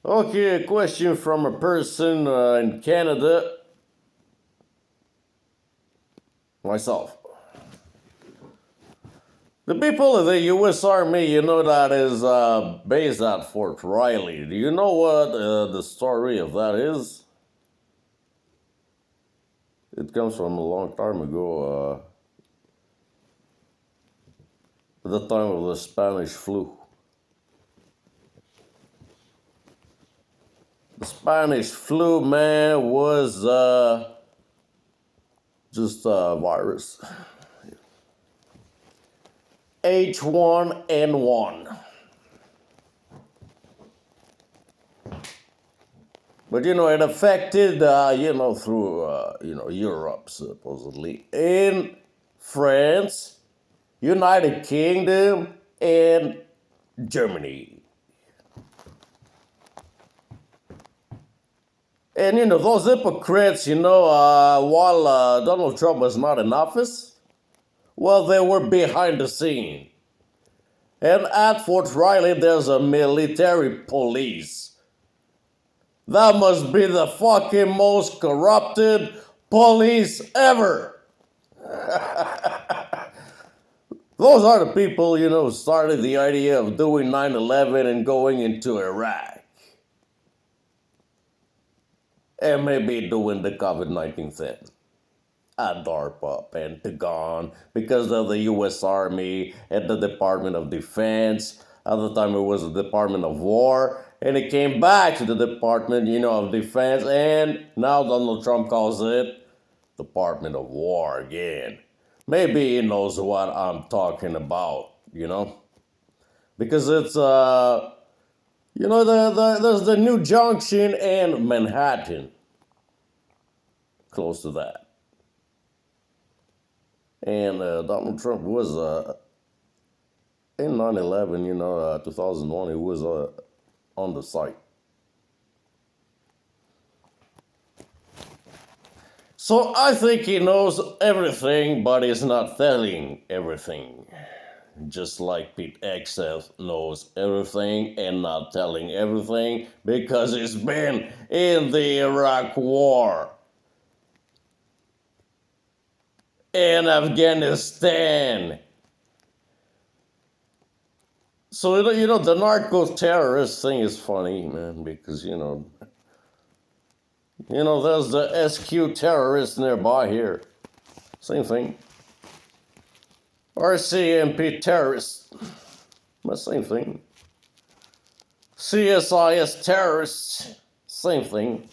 Okay, a question from a person in Canada. Myself. The people of the U.S. Army, you know, that is based at Fort Riley. Do you know what the story of that is? It comes from a long time ago, at the time of the Spanish flu. The Spanish flu, man, was just a virus. H1N1. But you know, it affected, through, Europe supposedly, in France, United Kingdom, and Germany. And you know, those hypocrites, while Donald Trump was not in office, well, they were behind the scene. And at Fort Riley, there's a military police. That must be the fucking most corrupted police ever. Those are the people, who started the idea of doing 9/11 and going into Iraq. And maybe doing the COVID-19 thing at DARPA, Pentagon, because of the U.S. Army and the Department of Defense. At the time, it was the Department of War, and it came back to the Department, of Defense, and now Donald Trump calls it Department of War again. Maybe he knows what I'm talking about, because it's there's the New Junction and Manhattan, close to that. And Donald Trump was, in 9/11, 2001, he was on the site. So I think he knows everything, but he's not telling everything. Just like Pete Hegseth knows everything and not telling everything because he's been in the Iraq War. In Afghanistan. So, the narco-terrorist thing is funny, man, because, there's the SQ terrorist nearby here. Same thing. RCMP terrorists. The same thing. CSIS terrorists. Same thing.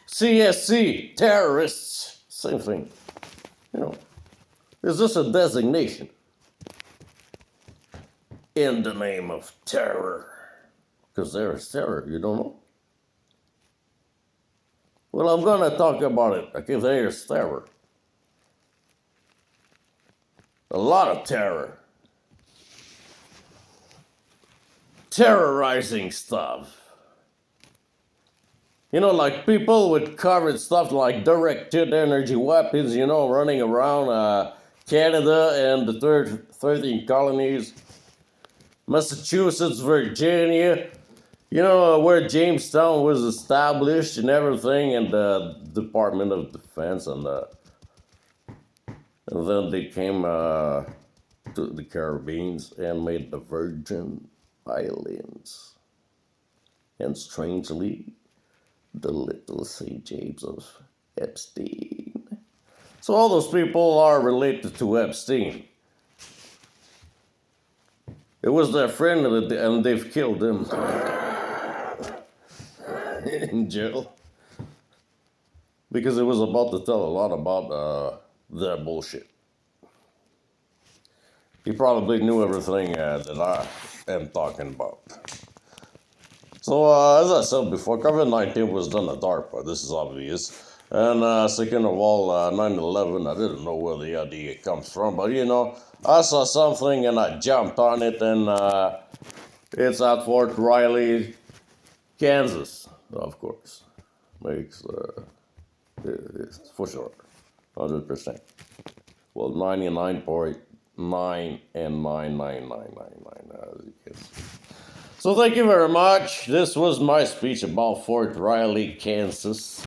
CSC terrorists. Same thing. Is this a designation? In the name of terror. Because there is terror, you don't know? Well, I'm going to talk about it. Like if there is terror. A lot of terror. Terrorizing stuff. Like people with covered stuff like directed energy weapons, running around Canada and the 13 colonies. Massachusetts, Virginia, where Jamestown was established and everything, and the Department of Defense, and then they came to the Caribbean and made the Virgin Islands. And strangely, the little St. James of Epstein. So all those people are related to Epstein. It was their friend, and they've killed him in jail. Because it was about to tell a lot about their bullshit. He probably knew everything that I am talking about. So, as I said before, COVID-19 was done at DARPA. This is obvious. And second of all, 9/11, I didn't know where the idea comes from. But, I saw something and I jumped on it. And it's at Fort Riley, Kansas, of course. Makes, for sure, 100%. Well, 99.9 and 99999, as you can see. So thank you very much. This was my speech about Fort Riley, Kansas.